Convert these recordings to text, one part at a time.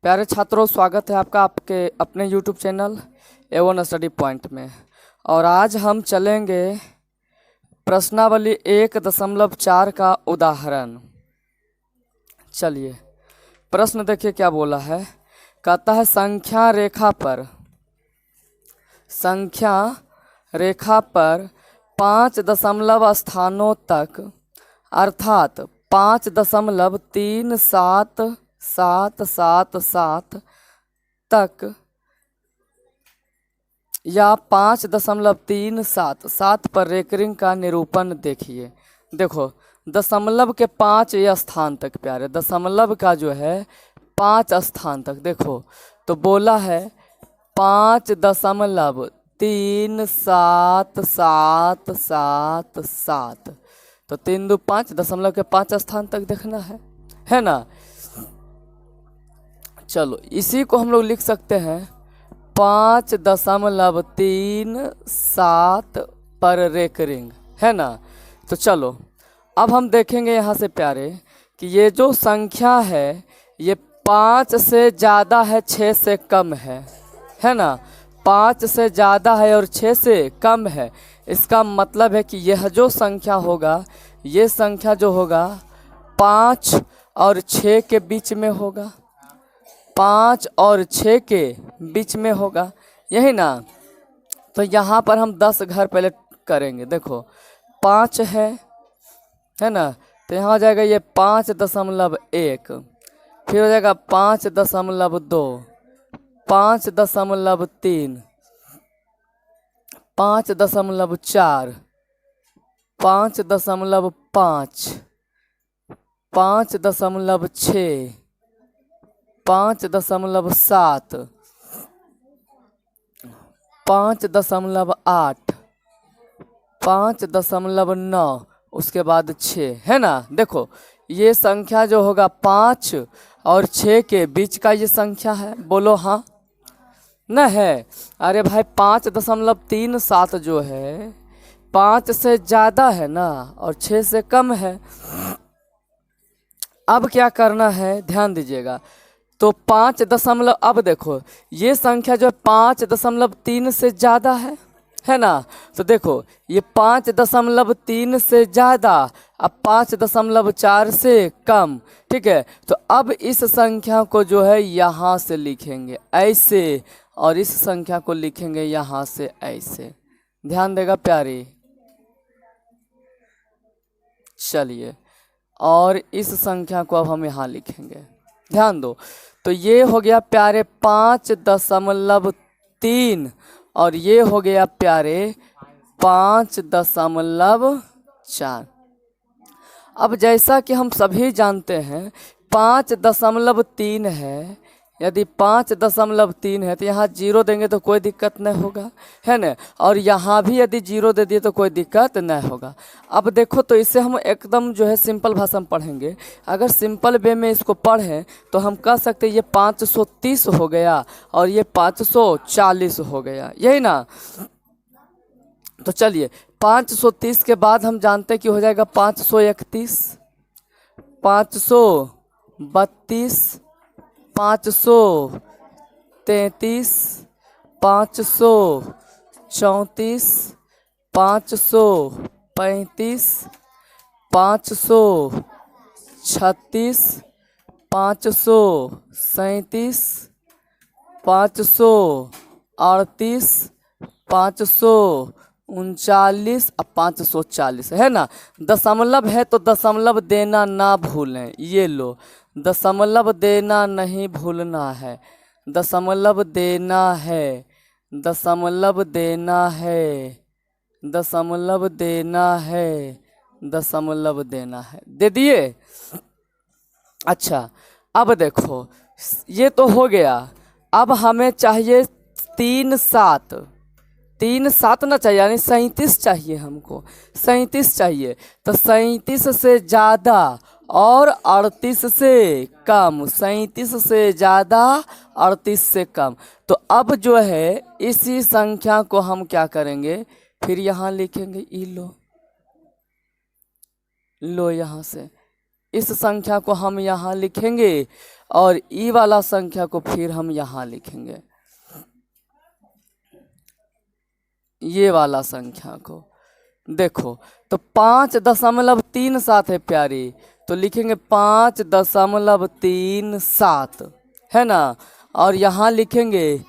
प्यारे छात्रों, स्वागत है आपका आपके अपने YouTube channel A1 study point में। और आज हम चलेंगे प्रश्नावली 1.4 का उदाहरण। चलिए प्रश्न देखिए क्या बोला है। कहता है संख्या रेखा पर 5 दशमलव स्थानों तक अर्थात 5.37777 तक या 5.377 पर रेकरिंग का निरूपण देखिए। देखो दशमलव के 5 स्थान तक प्यारे, दशमलव का जो है 5 स्थान तक देखो तो बोला है 5.37777 तो 3 2 5 दशमलव के 5 स्थान तक देखना है ना। चलो इसी को हम लोग लिख सकते हैं 5.37 पर रेकरिंग, है ना। तो चलो अब हम देखेंगे यहाँ से प्यारे कि ये जो संख्या है ये 5 से ज़्यादा है 6 से कम है ना। 5 से ज़्यादा है और 6 से कम है। इसका मतलब है कि यह जो संख्या होगा, ये संख्या जो होगा 5 और 6 के बीच में होगा, 5 और 6 के बीच में होगा, यही ना। तो यहाँ पर हम 10 घर पहले करेंगे। देखो 5 है ना, तो यहाँ हो जाएगा ये 5.1, फिर हो जाएगा 5.2, 5.3, 5.4, 5.5, 5.6, 5.7, 5.8, 5.9, उसके बाद 6, है ना। देखो ये संख्या जो होगा 5 और 6 के बीच का ये संख्या है, बोलो हाँ न है। अरे भाई 5.37 जो है 5 से ज़्यादा है ना और 6 से कम है। अब क्या करना है ध्यान दीजिएगा। तो 5 दशमलव, अब देखो ये संख्या जो है 5.3 से ज़्यादा है ना। तो देखो ये 5.3 से ज़्यादा, अब 5.4 से कम, ठीक है। तो अब इस संख्या को जो है यहाँ से लिखेंगे ऐसे और इस संख्या को लिखेंगे यहाँ से ऐसे। ध्यान देगा प्यारी। चलिए और इस संख्या को अब हम यहाँ लिखेंगे, ध्यान दो। तो ये हो गया प्यारे 5.3 और ये हो गया प्यारे 5.4। अब जैसा कि हम सभी जानते हैं 5.3 है, यदि 5.3 है तो यहाँ 0 देंगे तो कोई दिक्कत नहीं होगा, है ना। और यहाँ भी यदि 0 दे दिए तो कोई दिक्कत नहीं होगा। अब देखो तो इसे हम एकदम जो है सिंपल भाषा में पढ़ेंगे। अगर सिंपल वे में इसको पढ़ें तो हम कह सकते हैं ये 530 हो गया और ये 540 हो गया, यही ना। तो चलिए 530 के बाद हम जानते हैं कि हो जाएगा 531, 532, 533, 534, 535, 536, 537, 538, 539 और 540, है ना। दशमलव है तो दशमलव देना ना भूलें। ये लो दशमलव देना नहीं भूलना है, दशमलव देना है, दशमलव देना है, दशमलव देना है, दशमलव देना है। दे दिए। अच्छा अब देखो ये तो हो गया। अब हमें चाहिए 3 7 ना चाहिए, यानी 37 चाहिए हमको, 37 चाहिए। तो 37 से ज़्यादा और 38 से कम, 37 से ज़्यादा 38 से कम। तो अब जो है इसी संख्या को हम क्या करेंगे, फिर यहाँ लिखेंगे ई लो यहाँ से इस संख्या को हम यहाँ लिखेंगे और ई वाला संख्या को फिर हम यहाँ लिखेंगे, ये वाला संख्या को। देखो तो 5.37 है प्यारी, तो लिखेंगे 5.37 है ना, और यहाँ लिखेंगे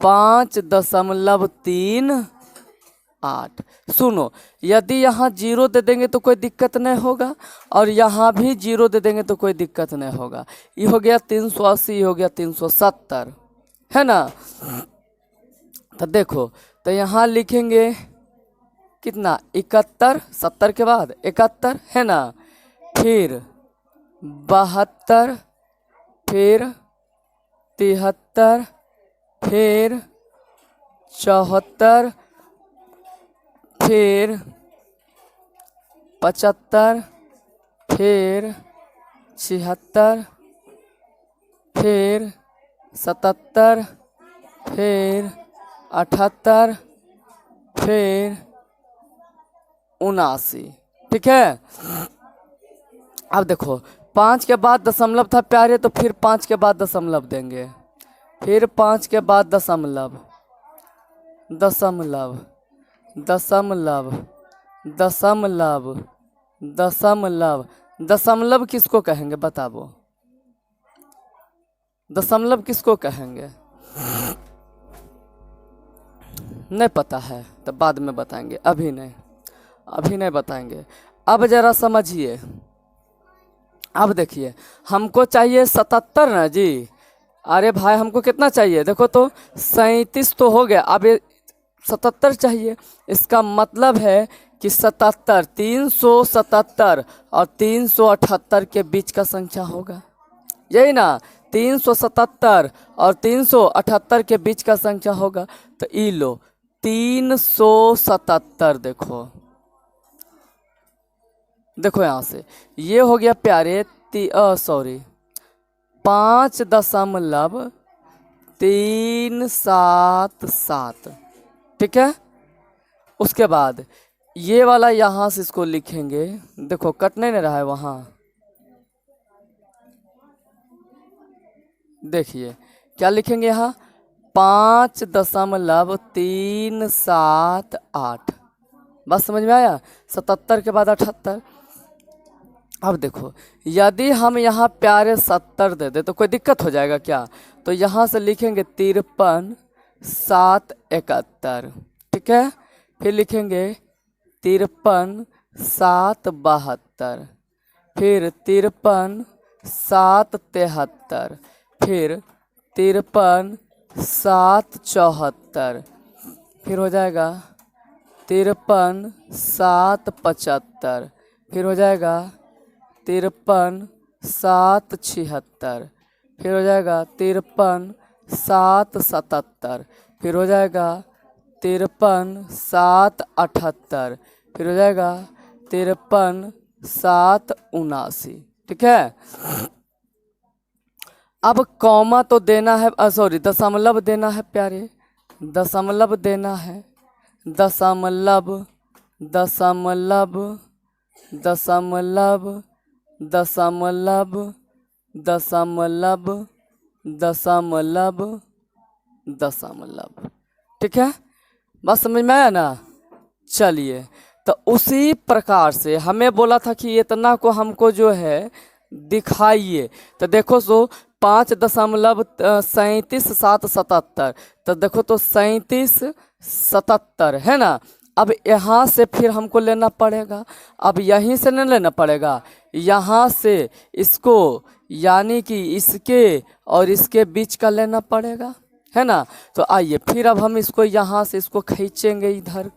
5.38। सुनो, यदि यहाँ 0 दे देंगे तो कोई दिक्कत नहीं होगा, और यहाँ भी 0 दे देंगे तो कोई दिक्कत नहीं होगा। ये हो गया 380, ये हो गया 370, है ना। तो देखो, तो यहाँ लिखेंगे कितना, 71, 70 के बाद 71 है ना, फिर 72, फिर 73, फिर 74, फिर 75, फिर 76, फिर 77, फिर 78, फिर 79। ठीक है। अब देखो 5 के बाद दशमलव था प्यारे, तो फिर 5 के बाद दशमलव देंगे, फिर 5 के बाद दशमलव, दशमलव, दशमलव, दशमलव, दशमलव। दशमलव किसको कहेंगे बताओ, दशमलव किसको कहेंगे? नहीं पता है तो बाद में बताएंगे, अभी नहीं, अभी नहीं बताएंगे। अब जरा समझिए, अब देखिए, हमको चाहिए 77 ना जी। अरे भाई हमको कितना चाहिए, देखो तो 37 तो हो गया, अब ये 77 चाहिए। इसका मतलब है कि 77, 377 और 378 के बीच का संख्या होगा, यही ना। 377 और 378 के बीच का संख्या होगा। तो ई लो 377। देखो देखो यहाँ से ये हो गया प्यारे 5.377। ठीक है। उसके बाद ये वाला यहाँ से इसको लिखेंगे, देखो कट नहीं रहा है वहाँ, देखिए क्या लिखेंगे यहाँ, 5.378। बस समझ में आया। 77 के बाद 78। अब देखो यदि हम यहाँ प्यारे 70 दे दे तो कोई दिक्कत हो जाएगा क्या? तो यहाँ से लिखेंगे 53 7 71। ठीक है। फिर लिखेंगे 53 7 72, फिर 53 7 73, फिर 53 7 74, फिर हो जाएगा 53 7 75, फिर हो जाएगा 53 7 76, फिर हो जाएगा 53 7 77, फिर हो जाएगा 53 7 78, फिर हो जाएगा 53 7 79। ठीक है। अब कॉमा तो देना है, सॉरी दशमलव देना है प्यारे, दशमलव देना है, दशमलव दशमलव दशमलव दशमलव दशमलव दशमलव दशमलव। ठीक है। बस समझ में आया ना। चलिए, तो उसी प्रकार से हमें बोला था कि इतना को हमको जो है दिखाइए। तो देखो 5.37 7 77, तो देखो तो 37 77 है ना। अब यहाँ से फिर हमको लेना पड़ेगा, अब यहीं से नहीं लेना पड़ेगा, यहाँ से इसको यानी कि इसके और इसके बीच का लेना पड़ेगा, है ना। तो आइए फिर अब हम इसको यहाँ से इसको खींचेंगे, इधर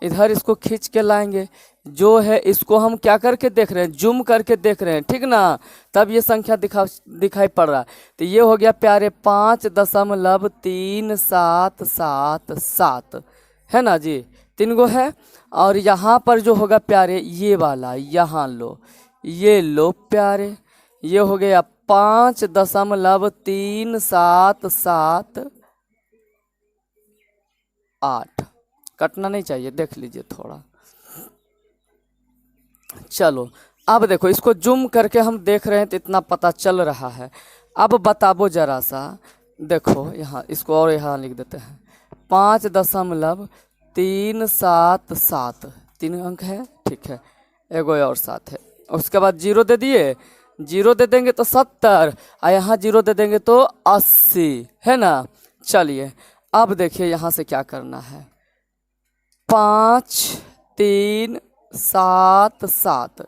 इधर इसको खींच के लाएंगे। जो है इसको हम क्या करके देख रहे हैं, जूम करके देख रहे हैं, ठीक ना, तब ये संख्या दिखाई पड़ रहा है। तो ये हो गया प्यारे 5.3777 है ना जी, 3 गो है। और यहाँ पर जो होगा प्यारे ये वाला, यहाँ लो, ये लो प्यारे, ये हो गया 5.3778। कटना नहीं चाहिए, देख लीजिए थोड़ा। चलो अब देखो इसको जूम करके हम देख रहे हैं तो इतना पता चल रहा है। अब बताबो जरा सा, देखो यहाँ इसको और यहाँ लिख देते हैं 5.377, 3 अंक है, ठीक है, एगो और 7 है। उसके बाद जीरो दे दिए, जीरो दे देंगे तो 70 और यहाँ जीरो दे देंगे तो 80, है ना। चलिए अब देखिए यहाँ से क्या करना है, 5.377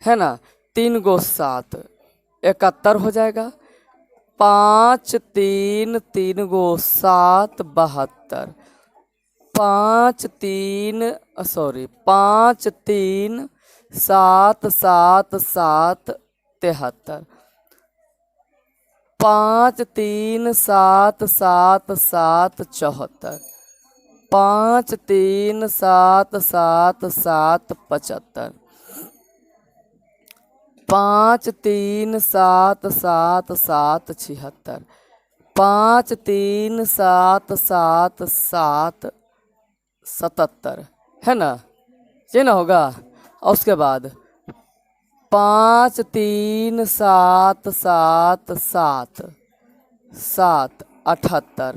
है ना, 3 गो 7 71 हो जाएगा। 5 3 3 गो 7 72, 5 3 7 7 7 73, 5 3 7 7 7 74, 5 3 7 7 7 75, 5 3 7 7 7 76, 5 3 7 7 7 77, है ना, ये ना होगा। और उसके बाद 5 3 7 7 7 7 78,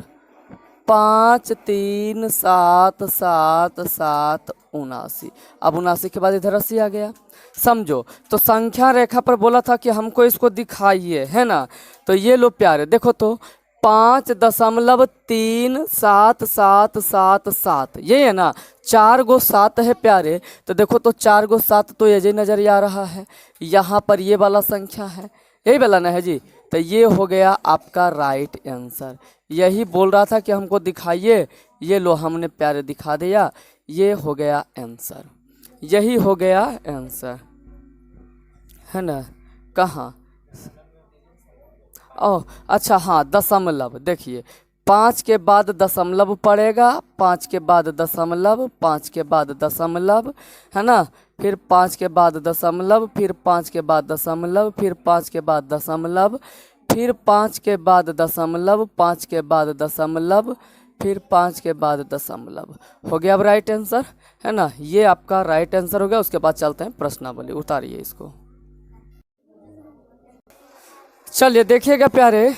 5 3 7 7 7 79। अब 79 के बाद इधर 80 आ गया, समझो। तो संख्या रेखा पर बोला था कि हमको इसको दिखाइए, है ना। तो ये लो प्यारे, देखो तो 5.37777, ये है ना, 4 गो 7 है प्यारे। तो देखो तो 4 गो 7 तो ये नजर आ रहा है, यहाँ पर ये वाला संख्या है, यही वाला ना है जी। तो ये हो गया आपका राइट आंसर। यही बोल रहा था कि हमको दिखाइए, ये लो हमने प्यारे दिखा दिया, ये हो गया आंसर, यही हो गया आंसर, है ना। कहाँ, ओह अच्छा हाँ, दशमलव। देखिए 5 के बाद दशमलव पड़ेगा, 5 के बाद दशमलव, 5 के बाद दशमलव, है ना, फिर 5 के बाद दशमलव, फिर 5 के बाद दशमलव, फिर 5 के बाद दशमलव, फिर 5 के बाद दशमलव, 5 के बाद दशमलव, फिर 5 के बाद दशमलव। हो गया अब राइट आंसर, है ना, ये आपका राइट आंसर हो गया। उसके बाद चलते हैं प्रश्नावली, उतारिए इसको। चलिए देखिएगा प्यारे,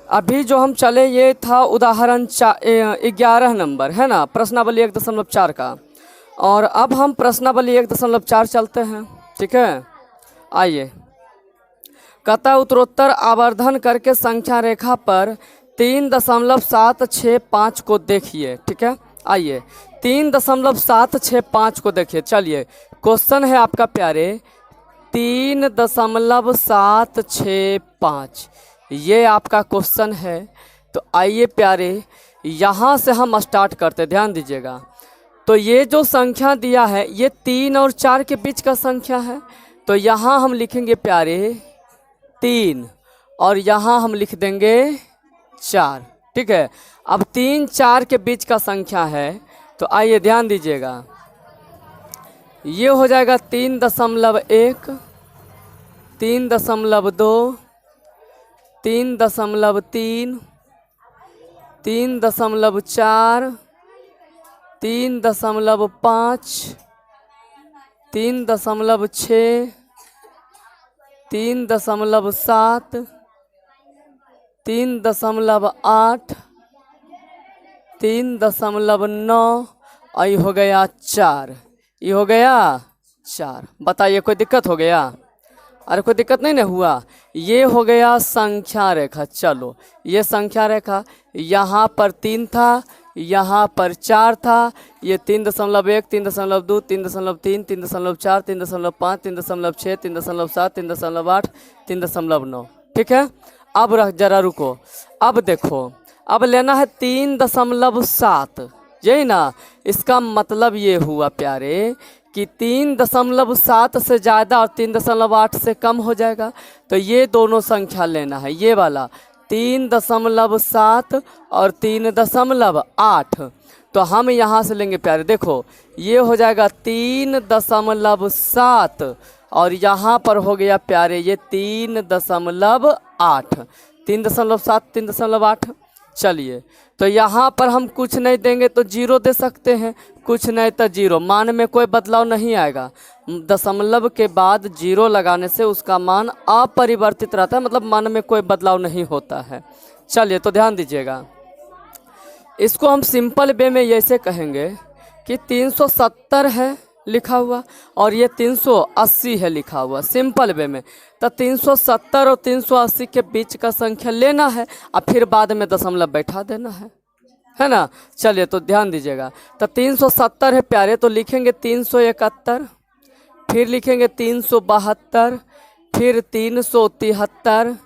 अभी जो हम चले ये था उदाहरण 11 नंबर, है ना, प्रश्नावली 1.4 का। और अब हम प्रश्नावली 1.4 चलते हैं, ठीक है। आइए, कहता उत्तरोत्तर आवर्धन करके संख्या रेखा पर 3.765 को देखिए, ठीक है। आइए 3.765 को देखिए। चलिए क्वेश्चन है आपका प्यारे 3.765, ये आपका क्वेश्चन है। तो आइए प्यारे यहाँ से हम स्टार्ट करते, ध्यान दीजिएगा। तो ये जो संख्या दिया है ये 3 और 4 के बीच का संख्या है। तो यहाँ हम लिखेंगे प्यारे 3 और यहाँ हम लिख देंगे 4, ठीक है। अब 3 4 के बीच का संख्या है, तो आइए ध्यान दीजिएगा, ये हो जाएगा 3.1, 3.2, 3.3, 3.4, 3.5, 3.6, 3.7, 3.8, 3.9 और ये हो गया 4, ये हो गया 4। बताइए कोई दिक्कत हो गया? अरे कोई दिक्कत नहीं ना हुआ। ये हो गया संख्या रेखा। चलो ये संख्या रेखा, यहाँ पर 3 था, यहाँ पर 4 था, ये 3.1, 3.2, 3.3, 3.4, 3.5, 3.6, 3.7, 3.8, 3.9, ठीक है। अब जरा रुको, अब देखो, अब लेना है 3.7, यही ना। इसका मतलब ये हुआ प्यारे कि 3.7 से ज़्यादा और 3.8 से कम हो जाएगा। तो ये दोनों संख्या लेना है, ये वाला 3.7 और 3.8। तो हम यहाँ से लेंगे प्यारे, देखो ये हो जाएगा 3.7 और यहाँ पर हो गया प्यारे ये 3.8, 3.7, 3.8। चलिए, तो यहाँ पर हम कुछ नहीं देंगे तो जीरो दे सकते हैं, कुछ नहीं तो जीरो, मान में कोई बदलाव नहीं आएगा। दशमलव के बाद जीरो लगाने से उसका मान अपरिवर्तित रहता है, मतलब मान में कोई बदलाव नहीं होता है। चलिए, तो ध्यान दीजिएगा, इसको हम सिंपल वे में ऐसे कहेंगे कि 370 है लिखा हुआ और ये 380 है लिखा हुआ, सिंपल वे में। तो 370 और 380 के बीच का संख्या लेना है और फिर बाद में दशमलव बैठा देना है ना। चलिए, तो ध्यान दीजिएगा, तो 370 है प्यारे, तो लिखेंगे 371, फिर लिखेंगे 372, फिर 373,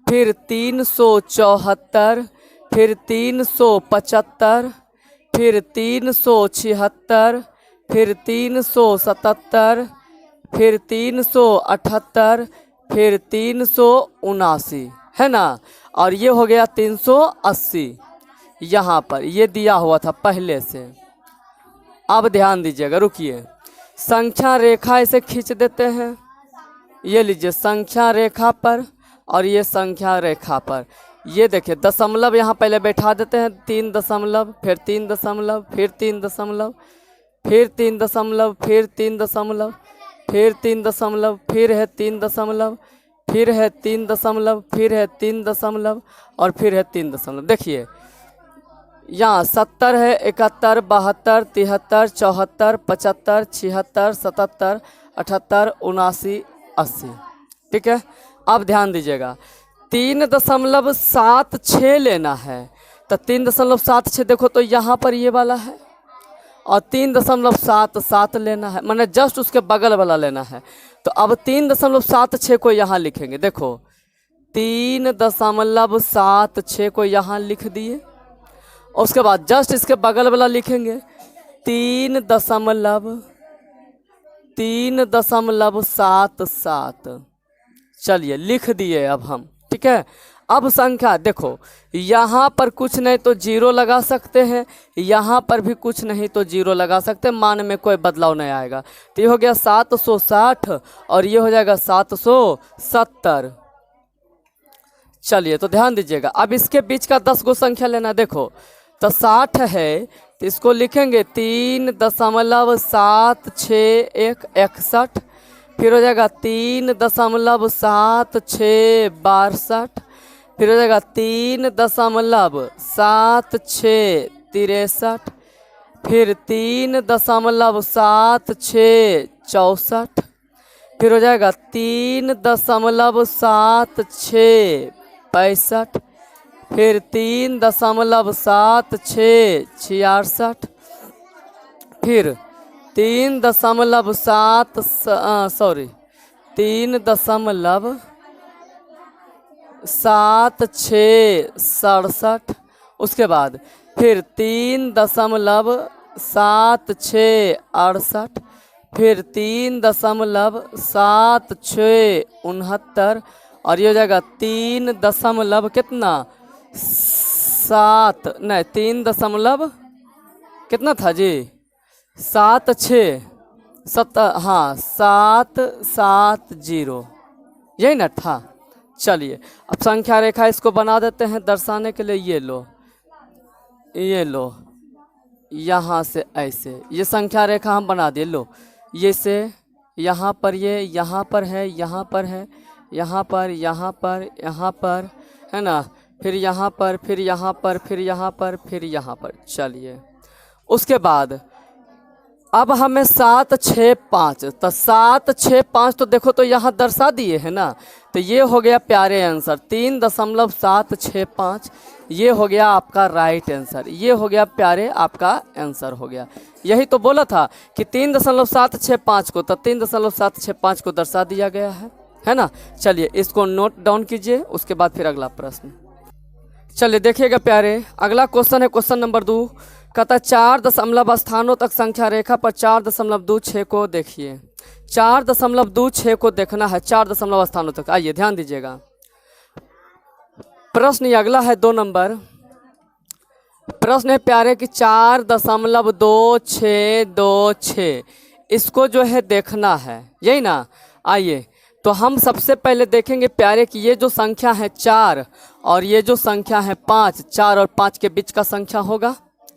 फिर 374, फिर 375, फिर 376, फिर 377, फिर 378, फिर 379, है ना। और ये हो गया 380, यहाँ पर ये दिया हुआ था पहले से। अब ध्यान दीजिएगा, रुकिए, संख्या रेखा इसे खींच देते हैं। ये लीजिए, संख्या रेखा पर और ये संख्या रेखा पर, ये देखिए दशमलव यहाँ पहले बैठा देते हैं, 3 दशमलव, फिर 3 दशमलव, फिर 3 दशमलव, फिर 3 दशमलव, फिर 3 दशमलव, फिर 3 दशमलव, फिर है 3 दशमलव, फिर है 3 दशमलव, फिर है 3 दशमलव और फिर है 3 दशमलव। देखिए यहाँ 70 है, 71, 72, 73, 74, 75, 76, 77, 78, 79, 80। ठीक है, अब ध्यान दीजिएगा, 3.76 लेना है, तो 3.76 देखो तो यहाँ पर ये वाला है, और 3.77 लेना है, मैंने जस्ट उसके बगल वाला लेना है। तो अब 3.76 को यहाँ लिखेंगे, देखो 3.76 को यहाँ लिख दिए, उसके बाद जस्ट इसके बगल वाला लिखेंगे 3.77। चलिए, लिख दिए अब हम। ठीक है, अब संख्या देखो, यहाँ पर कुछ नहीं तो जीरो लगा सकते हैं, यहाँ पर भी कुछ नहीं तो जीरो लगा सकते हैं, मान में कोई बदलाव नहीं आएगा। तो ये हो गया 760 और ये हो जाएगा 770। चलिए, तो ध्यान दीजिएगा, अब इसके बीच का 10 गो संख्या लेना। देखो, तो 60 है, तो इसको लिखेंगे 3.76 61, फिर हो जाएगा 3.76 62, फिर हो जाएगा 3.76 63, फिर 3.76 64, फिर हो जाएगा 3.76 65, फिर 3.76 66, फिर 3.7 67 उसके बाद फिर 3.76 68, फिर 3.76 69 और ये हो जाएगा 3 दशमलव कितना 7 नहीं 3 दशमलव कितना था जी 7 हाँ 770 यही ना था। चलिए, अब संख्या रेखा इसको बना देते हैं दर्शाने के लिए। ये लो यहाँ से ऐसे ये संख्या रेखा हम बना दिए। लो ये से यहाँ पर, ये यहाँ पर है, यहाँ पर है, यहाँ पर, यहाँ पर, यहाँ पर है ना, फिर यहाँ पर, फिर यहाँ पर, फिर यहाँ पर, फिर यहाँ पर। चलिए, उसके बाद अब हमें 7 6 5 तो 7 6 5 तो देखो तो यहाँ दर्शा दिए है ना, तो ये हो गया प्यारे आंसर 3.765। ये हो गया आपका राइट आंसर, ये हो गया प्यारे आपका आंसर हो गया। यही तो बोला था कि 3.765 को तो 3.765 को दर्शा दिया गया है ना। चलिए, इसको नोट डाउन कीजिए, उसके बाद फिर अगला प्रश्न। चलिए देखिएगा प्यारे, अगला क्वेश्चन है क्वेश्चन नंबर 2। कहता 4 दशमलव स्थानों तक संख्या रेखा पर 4.26 को देखिए। 4.26 को देखना है 4 दशमलव स्थानों तक। आइए ध्यान दीजिएगा, प्रश्न ये अगला है 2 नंबर। प्रश्न है प्यारे कि 4.2626 इसको जो है देखना है, यही ना। आइए, तो हम सबसे पहले देखेंगे प्यारे कि ये जो संख्या है 4 और ये जो संख्या है 5, 4 और 5 के बीच का संख्या होगा।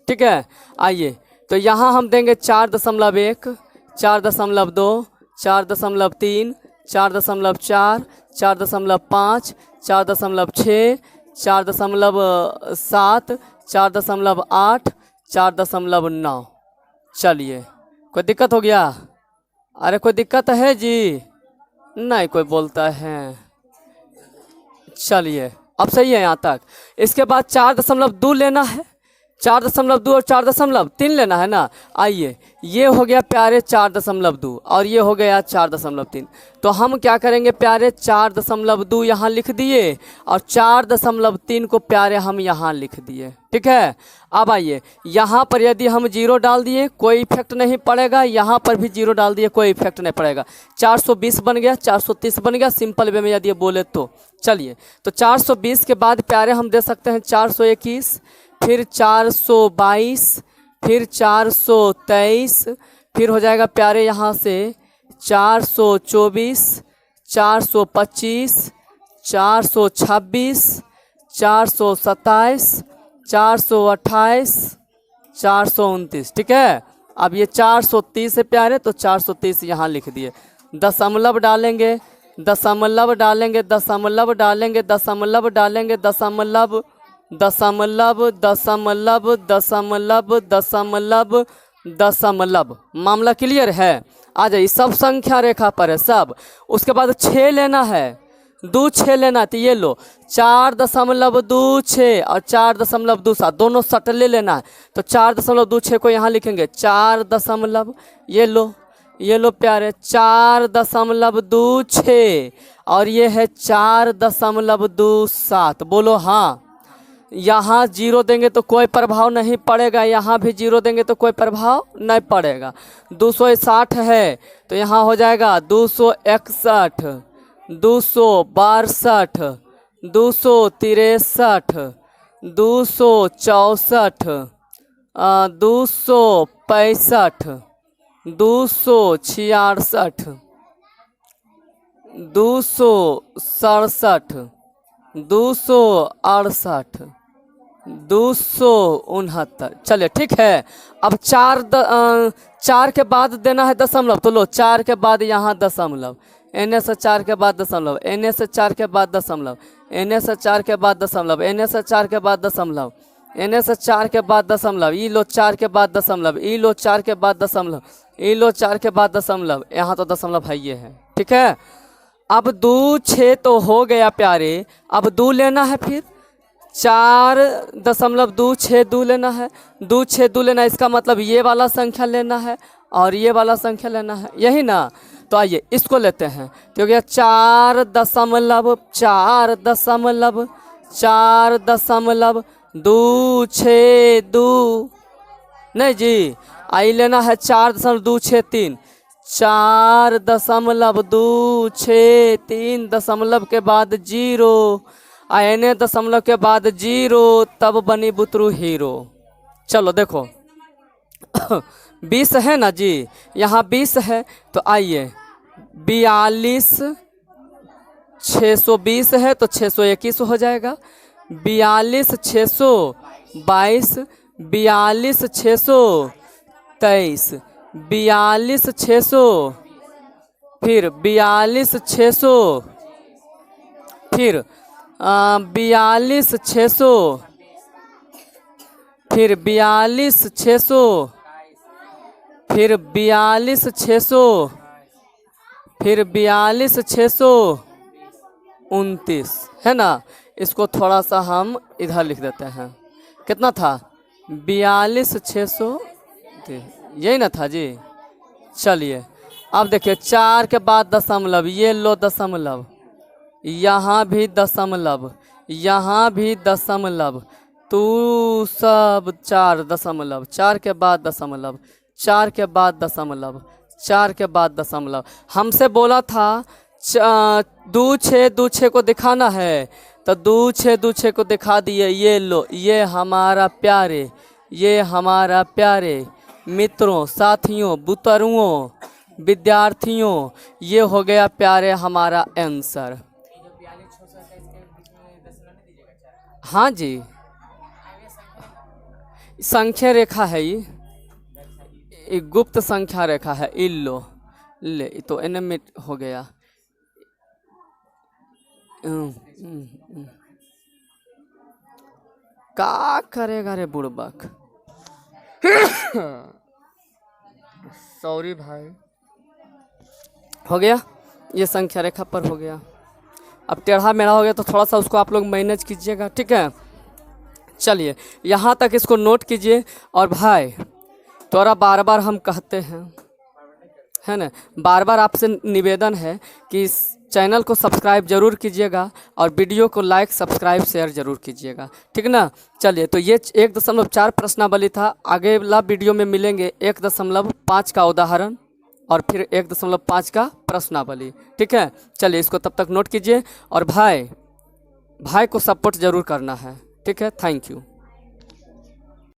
ठीक है, आइए तो यहाँ हम देंगे 4.1, 4.2, 4.3, 4.4, 4.5, 4.6, 4.7, 4.8, 4.9। चलिए, कोई दिक्कत हो गया? अरे कोई दिक्कत है जी? नहीं कोई बोलता है। चलिए, अब सही है यहाँ तक। इसके बाद 4.2 लेना है, 4.2 और 4.3 लेना है ना। आइए, ये हो गया प्यारे 4.2 और ये हो गया 4.3। तो हम क्या करेंगे प्यारे, 4.2 यहाँ लिख दिए और 4.3 को प्यारे हम यहाँ लिख दिए। ठीक है, अब आइए यहाँ पर यदि हम 0 डाल दिए कोई इफेक्ट नहीं पड़ेगा, यहाँ पर भी 0 डाल दिए कोई इफेक्ट नहीं पड़ेगा। 420 बन गया, 430 बन गया, सिंपल वे में यदि बोले तो। चलिए, तो 420 के बाद प्यारे हम दे सकते हैं 421, फिर 422, फिर 423, फिर हो जाएगा प्यारे यहाँ से 424, 425, 426, 427, 428, 429। ठीक है, अब ये 430 है प्यारे, तो 430 यहाँ लिख दिए। दशमलव डालेंगे, दशमलव डालेंगे, दशमलव डालेंगे, दशमलव डालेंगे, दशमलव, दशमलव, दशमलव, दशमलव, दशमलव, दशमलव। मामला क्लियर है? आ जाइए, सब संख्या रेखा पर है सब। उसके बाद 6 लेना है, 2 6 लेना है, तो ये लो 4.26 और 4.27 दोनों सटले लेना है। तो 4.26 को यहाँ लिखेंगे 4 दशमलव, ये लो प्यारे 4.26 और ये है 4.27। बोलो हाँ। यहाँ 0 देंगे तो कोई प्रभाव नहीं पड़ेगा, यहाँ भी 0 देंगे तो कोई प्रभाव नहीं पड़ेगा। 260 है तो यहाँ हो जाएगा 261, 262, 263, 264, 265, 266, 267, 268, 269। चलिए ठीक है, अब 4 के बाद देना है दशमलव, तो लो 4 के बाद यहाँ दशमलव, एन से 4 के बाद दशमलव, एन से 4 के बाद दशमलव, एन से 4 के बाद दशमलव, एन से 4 के बाद दशमलव, एन से 4 के बाद दशमलव, ई लो 4 के बाद दशमलव, ई लो 4 के बाद दशमलव, ई लो 4 के बाद दशमलव, यहाँ तो दशमलव है ये है। ठीक है, अब 2 6 तो हो गया प्यारे, अब 2 लेना है, फिर 4.26 लेना है, 2 6 2 लेना है, इसका मतलब ये वाला संख्या लेना है और ये वाला संख्या लेना है, यही ना। तो आइए इसको लेते हैं, तो हो गया 4.2 नहीं जी, आई लेना है 4.263, 4.263 दशमलव के बाद 0, एने दशमलव के बाद 0, तब बनी बुतरू हीरो। चलो देखो 20 है ना जी, यहाँ 20 है, तो आइए 42, 620 है तो 621 हो जाएगा, 42 622, 42 623, 42 600, फिर 42 600, फिर 42 600, फिर 42 600, फिर 42 600, फिर 42 629 है ना। इसको थोड़ा सा हम इधर लिख देते हैं, कितना था 42 600, यही ना था जी। चलिए अब देखिए 4 के बाद दशमलव, ये लो दशमलव, यहाँ भी दशमलव, यहाँ भी दशमलव, तू सब 4 दशमलव, 4 के बाद दशमलव, 4 के बाद दशमलव, 4 के बाद दशमलव। हमसे बोला था 2 6 को दिखाना है, तो 2 6 को दिखा दिए। ये लो, ये हमारा प्यारे, ये हमारा प्यारे मित्रों, साथियों, बुतरुओं, विद्यार्थियों ये हो गया प्यारे हमारा आंसर। हाँ जी, संख्या रेखा है ये गुप्त संख्या रेखा है। इल्लो ले तो एन में हो गया। का करेगा रे बुड़बक। सॉरी भाई। हो गया, ये संख्या रेखा पर हो गया। अब टेढ़ा मेढ़ा हो गया तो थोड़ा सा उसको आप लोग मैनेज कीजिएगा, ठीक है। चलिए यहाँ तक इसको नोट कीजिए। और भाई तोरा बार बार हम कहते हैं, है ना, बार बार आपसे निवेदन है कि इस चैनल को सब्सक्राइब जरूर कीजिएगा और वीडियो को लाइक सब्सक्राइब शेयर जरूर कीजिएगा, ठीक ना। चलिए तो ये 1.4 प्रश्नावली था। आगे वाला वीडियो में मिलेंगे 1.5 का उदाहरण और फिर 1.5 का प्रश्नावली, ठीक है। चलिए इसको तब तक नोट कीजिए और भाई को सपोर्ट जरूर करना है, ठीक है। Thank you.